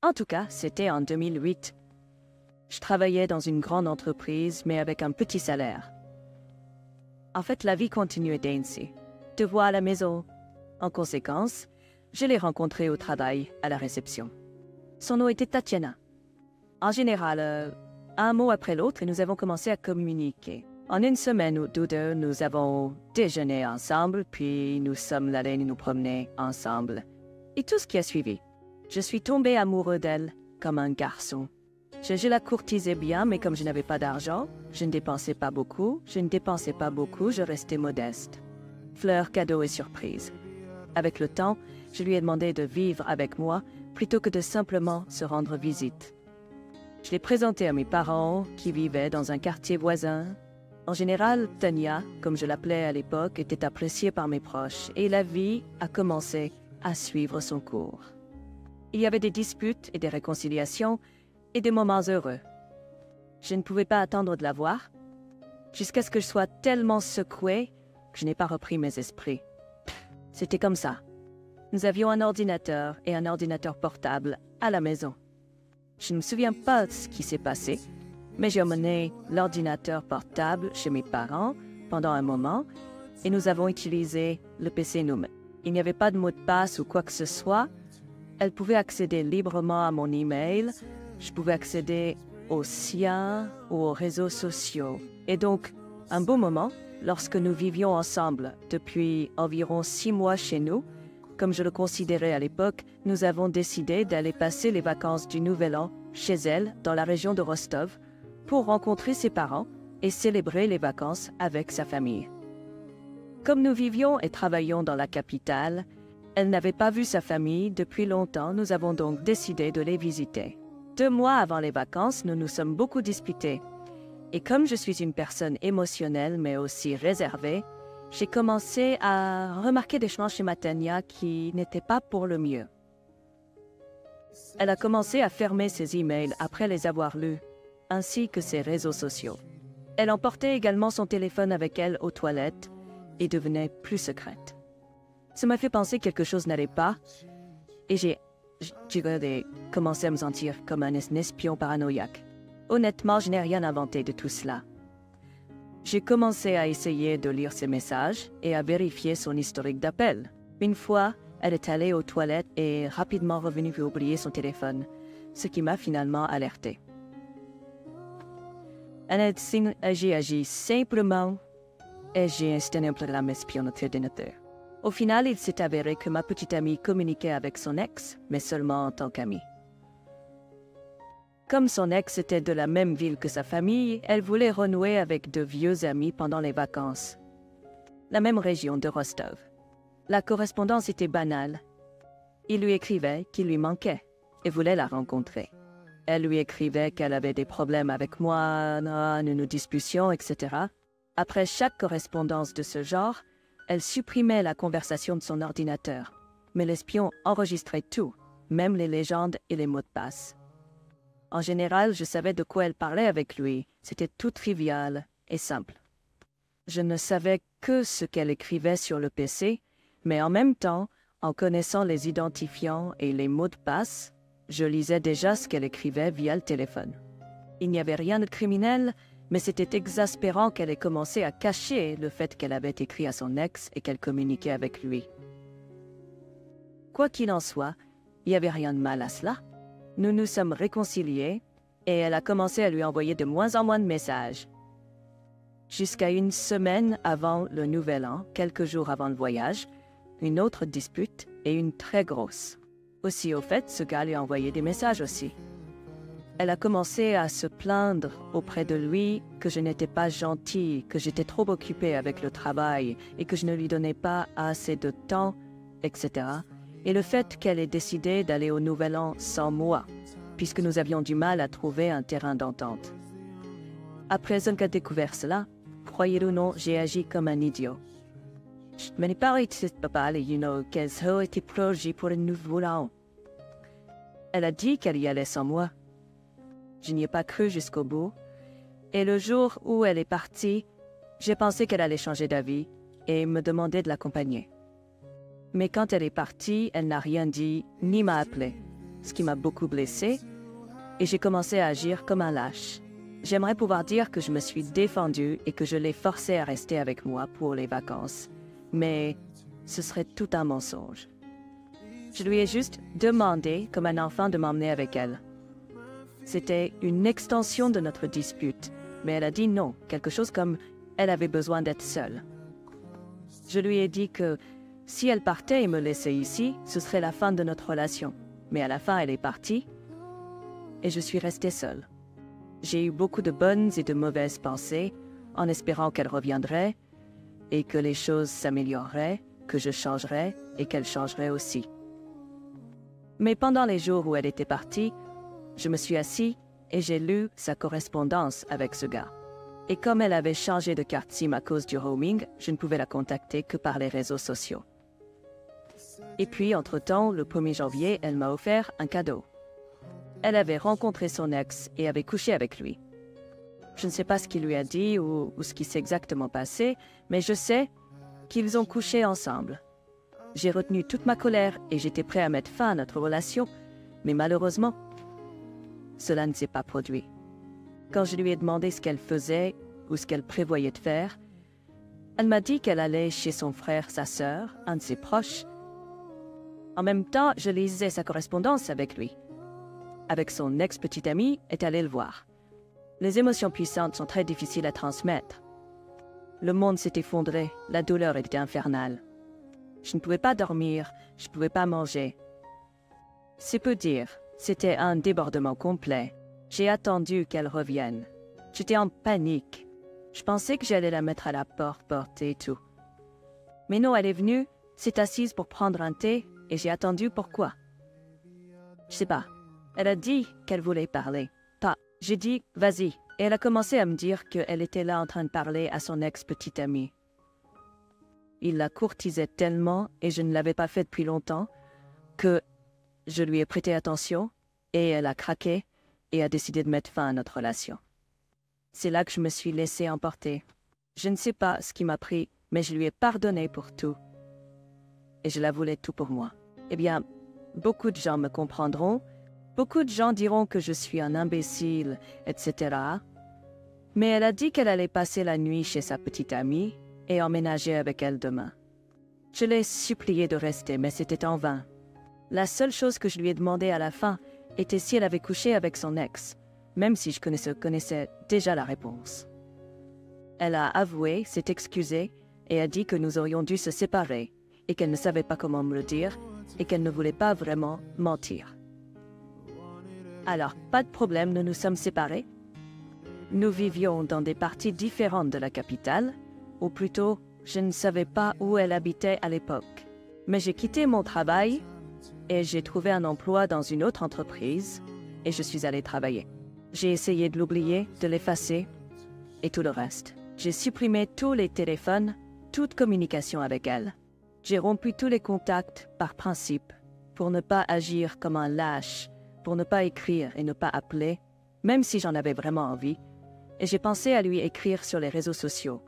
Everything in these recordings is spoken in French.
En tout cas, c'était en 2008. Je travaillais dans une grande entreprise, mais avec un petit salaire. En fait, la vie continuait d'Aincy. Te vois à la maison. En conséquence, je l'ai rencontré au travail, à la réception. Son nom était Tatiana. En général, un mot après l'autre, et nous avons commencé à communiquer. En une semaine ou deux, nous avons déjeuné ensemble, puis nous sommes allés nous promener ensemble. Et tout ce qui a suivi. Je suis tombée amoureux d'elle comme un garçon. Je la courtisais bien, mais comme je n'avais pas d'argent, je ne dépensais pas beaucoup, je restais modeste. Fleurs, cadeaux et surprises. Avec le temps, je lui ai demandé de vivre avec moi plutôt que de simplement se rendre visite. Je l'ai présentée à mes parents qui vivaient dans un quartier voisin. En général, Tania, comme je l'appelais à l'époque, était appréciée par mes proches et la vie a commencé à suivre son cours. Il y avait des disputes et des réconciliations et des moments heureux. Je ne pouvais pas attendre de la voir, jusqu'à ce que je sois tellement secouée que je n'ai pas repris mes esprits. C'était comme ça. Nous avions un ordinateur et un ordinateur portable à la maison. Je ne me souviens pas de ce qui s'est passé, mais j'ai emmené l'ordinateur portable chez mes parents pendant un moment et nous avons utilisé le PC nous-mêmes. Il n'y avait pas de mot de passe ou quoi que ce soit. Elle pouvait accéder librement à mon email. Je pouvais accéder aux siens ou aux réseaux sociaux. Et donc, un beau moment, lorsque nous vivions ensemble depuis environ 6 mois chez nous, comme je le considérais à l'époque, nous avons décidé d'aller passer les vacances du Nouvel An chez elle, dans la région de Rostov, pour rencontrer ses parents et célébrer les vacances avec sa famille. Comme nous vivions et travaillions dans la capitale, elle n'avait pas vu sa famille depuis longtemps, nous avons donc décidé de les visiter. 2 mois avant les vacances, nous nous sommes beaucoup disputés. Et comme je suis une personne émotionnelle mais aussi réservée, j'ai commencé à remarquer des changements chez Tania qui n'étaient pas pour le mieux. Elle a commencé à fermer ses emails après les avoir lus, ainsi que ses réseaux sociaux. Elle emportait également son téléphone avec elle aux toilettes et devenait plus secrète. Ça m'a fait penser que quelque chose n'allait pas, et j'ai commencé à me sentir comme un espion paranoïaque. Honnêtement, je n'ai rien inventé de tout cela. J'ai commencé à essayer de lire ses messages et à vérifier son historique d'appel. Une fois, elle est allée aux toilettes et rapidement revenue pour oublier son téléphone, ce qui m'a finalement alertée. J'ai agi simplement et j'ai installé un programme espion sur l'ordinateur. Au final, il s'est avéré que ma petite amie communiquait avec son ex, mais seulement en tant qu'amie. Comme son ex était de la même ville que sa famille, elle voulait renouer avec de vieux amis pendant les vacances. La même région de Rostov. La correspondance était banale. Il lui écrivait qu'il lui manquait et voulait la rencontrer. Elle lui écrivait qu'elle avait des problèmes avec moi, nous nous disputions, etc. Après chaque correspondance de ce genre, elle supprimait la conversation de son ordinateur. Mais l'espion enregistrait tout, même les légendes et les mots de passe. En général, je savais de quoi elle parlait avec lui. C'était tout trivial et simple. Je ne savais que ce qu'elle écrivait sur le PC, mais en même temps, en connaissant les identifiants et les mots de passe, je lisais déjà ce qu'elle écrivait via le téléphone. Il n'y avait rien de criminel, mais c'était exaspérant qu'elle ait commencé à cacher le fait qu'elle avait écrit à son ex et qu'elle communiquait avec lui. Quoi qu'il en soit, il n'y avait rien de mal à cela. Nous nous sommes réconciliés et elle a commencé à lui envoyer de moins en moins de messages. Jusqu'à une semaine avant le Nouvel An, quelques jours avant le voyage, une autre dispute et une très grosse. Aussi au fait, ce gars lui a envoyé des messages aussi. Elle a commencé à se plaindre auprès de lui que je n'étais pas gentille, que j'étais trop occupée avec le travail et que je ne lui donnais pas assez de temps, etc. Et le fait qu'elle ait décidé d'aller au Nouvel An sans moi, puisque nous avions du mal à trouver un terrain d'entente. Après qu'on a découvert cela, croyez-le ou non, j'ai agi comme un idiot. Je ne m'en ai pas parlé, qu'elle était proche pour un Nouvel An. Elle a dit qu'elle y allait sans moi. Je n'y ai pas cru jusqu'au bout. Et le jour où elle est partie, j'ai pensé qu'elle allait changer d'avis et me demander de l'accompagner. Mais quand elle est partie, elle n'a rien dit, ni m'a appelé. ce qui m'a beaucoup blessée, et j'ai commencé à agir comme un lâche. J'aimerais pouvoir dire que je me suis défendue et que je l'ai forcé à rester avec moi pour les vacances, mais ce serait tout un mensonge. Je lui ai juste demandé, comme un enfant, de m'emmener avec elle. C'était une extension de notre dispute, mais elle a dit non, quelque chose comme elle avait besoin d'être seule. Je lui ai dit que si elle partait et me laissait ici, ce serait la fin de notre relation. Mais à la fin, elle est partie et je suis restée seule. J'ai eu beaucoup de bonnes et de mauvaises pensées en espérant qu'elle reviendrait et que les choses s'amélioreraient, que je changerais et qu'elle changerait aussi. Mais pendant les jours où elle était partie, je me suis assis et j'ai lu sa correspondance avec ce gars. Et comme elle avait changé de carte SIM à cause du roaming, je ne pouvais la contacter que par les réseaux sociaux. Et puis, entre-temps, le 1er janvier, elle m'a offert un cadeau. Elle avait rencontré son ex et avait couché avec lui. Je ne sais pas ce qu'il lui a dit ou ce qui s'est exactement passé, mais je sais qu'ils ont couché ensemble. J'ai retenu toute ma colère et j'étais prêt à mettre fin à notre relation, mais malheureusement, cela ne s'est pas produit. Quand je lui ai demandé ce qu'elle faisait ou ce qu'elle prévoyait de faire, elle m'a dit qu'elle allait chez son frère, sa sœur, un de ses proches. En même temps, je lisais sa correspondance avec lui. Avec son ex-petite amie, est allée le voir. Les émotions puissantes sont très difficiles à transmettre. Le monde s'est effondré, la douleur était infernale. Je ne pouvais pas dormir, je ne pouvais pas manger. C'est peu dire, c'était un débordement complet. J'ai attendu qu'elle revienne. J'étais en panique. Je pensais que j'allais la mettre à la porte et tout. Mais non, elle est venue, s'est assise pour prendre un thé, et j'ai attendu pourquoi. Je sais pas. Elle a dit qu'elle voulait parler. Pas. J'ai dit, vas-y. Et elle a commencé à me dire qu'elle était là en train de parler à son ex-petite amie. Il la courtisait tellement, et je ne l'avais pas fait depuis longtemps, que je lui ai prêté attention, et elle a craqué, et a décidé de mettre fin à notre relation. C'est là que je me suis laissée emporter. Je ne sais pas ce qui m'a pris, mais je lui ai pardonné pour tout. Et je la voulais tout pour moi. Eh bien, beaucoup de gens me comprendront, beaucoup de gens diront que je suis un imbécile, etc. Mais elle a dit qu'elle allait passer la nuit chez sa petite amie et emménager avec elle demain. Je l'ai suppliée de rester, mais c'était en vain. La seule chose que je lui ai demandé à la fin était si elle avait couché avec son ex, même si je connaissais déjà la réponse. Elle a avoué, s'est excusée et a dit que nous aurions dû se séparer et qu'elle ne savait pas comment me le dire et qu'elle ne voulait pas vraiment mentir. Alors, pas de problème, nous nous sommes séparés. Nous vivions dans des parties différentes de la capitale, ou plutôt, je ne savais pas où elle habitait à l'époque. Mais j'ai quitté mon travail et j'ai trouvé un emploi dans une autre entreprise et je suis allée travailler. J'ai essayé de l'oublier, de l'effacer et tout le reste. J'ai supprimé tous les téléphones, toute communication avec elle. J'ai rompu tous les contacts par principe pour ne pas agir comme un lâche, pour ne pas écrire et ne pas appeler, même si j'en avais vraiment envie. Et j'ai pensé à lui écrire sur les réseaux sociaux.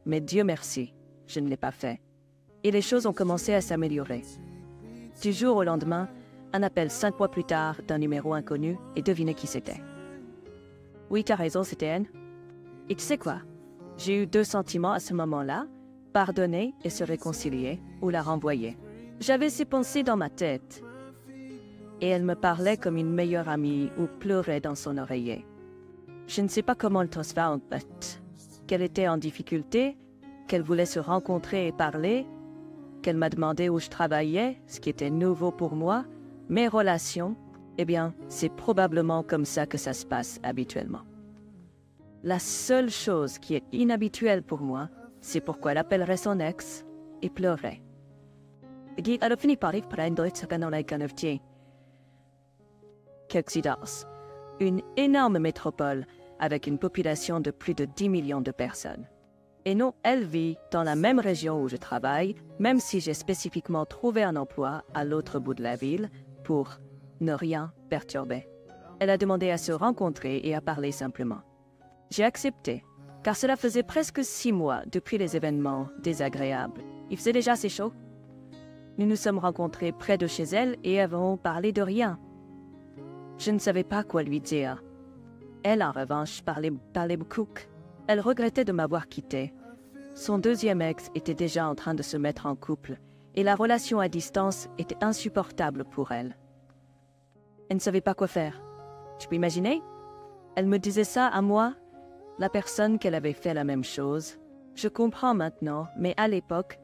Mais Dieu merci, je ne l'ai pas fait. Et les choses ont commencé à s'améliorer. Du jour au lendemain, un appel 5 mois plus tard d'un numéro inconnu et devinez qui c'était. Oui, t'as raison, c'était elle. Et tu sais quoi? J'ai eu 2 sentiments à ce moment-là, pardonner et se réconcilier, ou la renvoyer. J'avais ces pensées dans ma tête. Et elle me parlait comme une meilleure amie ou pleurait dans son oreiller. Je ne sais pas comment le transfert, qu'elle était en difficulté, qu'elle voulait se rencontrer et parler, qu'elle m'a demandé où je travaillais, ce qui était nouveau pour moi, mes relations, eh bien, c'est probablement comme ça que ça se passe habituellement. La seule chose qui est inhabituelle pour moi, c'est pourquoi elle appellerait son ex et pleurait. Coexistence, une énorme métropole avec une population de plus de 10 millions de personnes. Et non, elle vit dans la même région où je travaille, même si j'ai spécifiquement trouvé un emploi à l'autre bout de la ville pour ne rien perturber. Elle a demandé à se rencontrer et à parler simplement. J'ai accepté, car cela faisait presque 6 mois depuis les événements désagréables. Il faisait déjà assez chaud. Nous nous sommes rencontrés près de chez elle et avons parlé de rien. Je ne savais pas quoi lui dire. Elle, en revanche, parlait beaucoup. Elle regrettait de m'avoir quitté. Son deuxième ex était déjà en train de se mettre en couple, et la relation à distance était insupportable pour elle. Elle ne savait pas quoi faire. Tu peux imaginer? Elle me disait ça à moi, la personne qu'elle avait fait la même chose. Je comprends maintenant, mais à l'époque,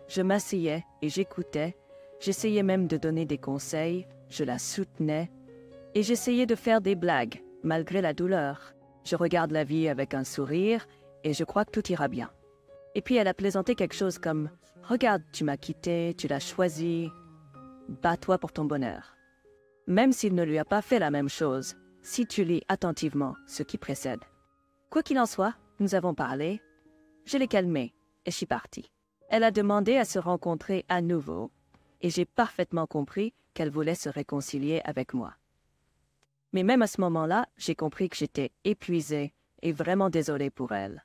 je m'asseyais et j'écoutais. J'essayais même de donner des conseils, je la soutenais, et j'essayais de faire des blagues, malgré la douleur. Je regarde la vie avec un sourire, et je crois que tout ira bien. Et puis elle a plaisanté quelque chose comme « Regarde, tu m'as quitté, tu l'as choisi, bats-toi pour ton bonheur ». Même s'il ne lui a pas fait la même chose, si tu lis attentivement ce qui précède. Quoi qu'il en soit, nous avons parlé, je l'ai calmée, et je suis partie. Elle a demandé à se rencontrer à nouveau, et j'ai parfaitement compris qu'elle voulait se réconcilier avec moi. Mais même à ce moment-là, j'ai compris que j'étais épuisée et vraiment désolée pour elle.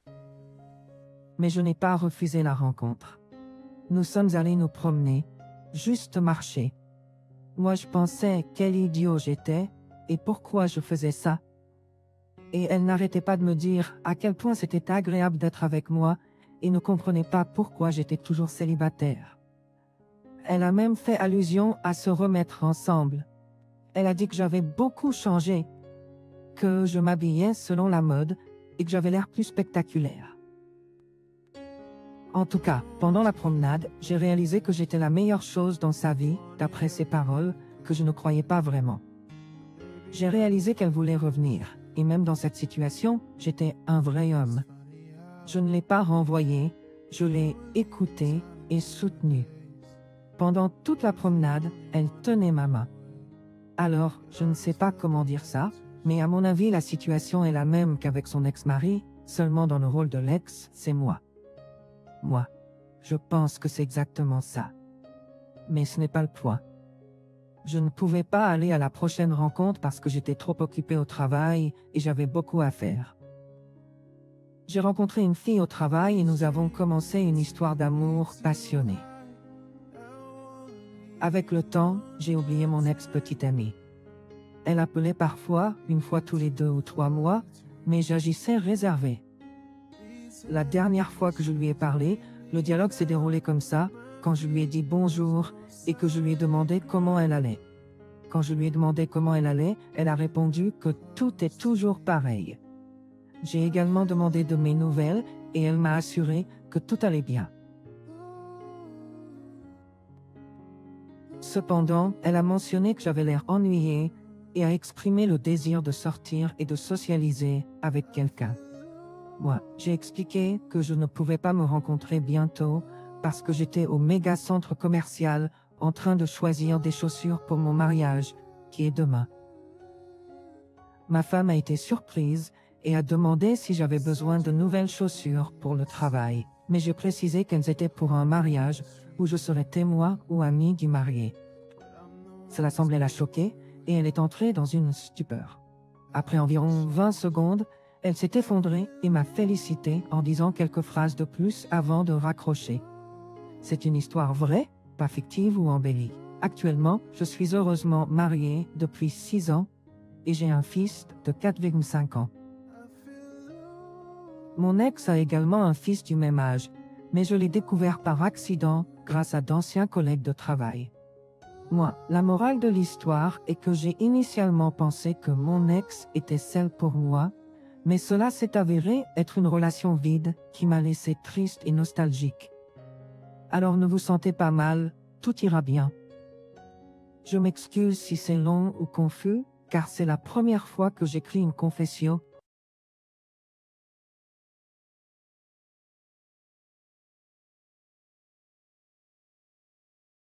Mais je n'ai pas refusé la rencontre. Nous sommes allés nous promener, juste marcher. Moi je pensais quel idiot j'étais et pourquoi je faisais ça. Et elle n'arrêtait pas de me dire à quel point c'était agréable d'être avec moi et ne comprenait pas pourquoi j'étais toujours célibataire. Elle a même fait allusion à se remettre ensemble. Elle a dit que j'avais beaucoup changé, que je m'habillais selon la mode et que j'avais l'air plus spectaculaire. En tout cas, pendant la promenade, j'ai réalisé que j'étais la meilleure chose dans sa vie, d'après ses paroles, que je ne croyais pas vraiment. J'ai réalisé qu'elle voulait revenir, et même dans cette situation, j'étais un vrai homme. Je ne l'ai pas renvoyée, je l'ai écoutée et soutenue. Pendant toute la promenade, elle tenait ma main. Alors, je ne sais pas comment dire ça, mais à mon avis, la situation est la même qu'avec son ex-mari, seulement dans le rôle de l'ex, c'est moi. Moi, je pense que c'est exactement ça. Mais ce n'est pas le point. Je ne pouvais pas aller à la prochaine rencontre parce que j'étais trop occupé au travail et j'avais beaucoup à faire. J'ai rencontré une fille au travail et nous avons commencé une histoire d'amour passionnée. Avec le temps, j'ai oublié mon ex-petite amie. Elle appelait parfois, une fois tous les 2 ou 3 mois, mais j'agissais réservé. La dernière fois que je lui ai parlé, le dialogue s'est déroulé comme ça, quand je lui ai dit bonjour et que je lui ai demandé comment elle allait. Quand je lui ai demandé comment elle allait, elle a répondu que tout est toujours pareil. J'ai également demandé de mes nouvelles et elle m'a assuré que tout allait bien. Cependant, elle a mentionné que j'avais l'air ennuyé et a exprimé le désir de sortir et de socialiser avec quelqu'un. Moi, j'ai expliqué que je ne pouvais pas me rencontrer bientôt parce que j'étais au méga centre commercial en train de choisir des chaussures pour mon mariage, qui est demain. Ma femme a été surprise et a demandé si j'avais besoin de nouvelles chaussures pour le travail, mais j'ai précisé qu'elles étaient pour un mariage où je serais témoin ou ami du marié. Cela semblait la choquer et elle est entrée dans une stupeur. Après environ 20 secondes, elle s'est effondrée et m'a félicité en disant quelques phrases de plus avant de raccrocher. C'est une histoire vraie, pas fictive ou embellie. Actuellement, je suis heureusement marié depuis 6 ans et j'ai un fils de 4,5 ans. Mon ex a également un fils du même âge, mais je l'ai découvert par accident grâce à d'anciens collègues de travail. Moi, la morale de l'histoire est que j'ai initialement pensé que mon ex était celle pour moi, mais cela s'est avéré être une relation vide qui m'a laissé triste et nostalgique. Alors ne vous sentez pas mal, tout ira bien. Je m'excuse si c'est long ou confus, car c'est la première fois que j'écris une confession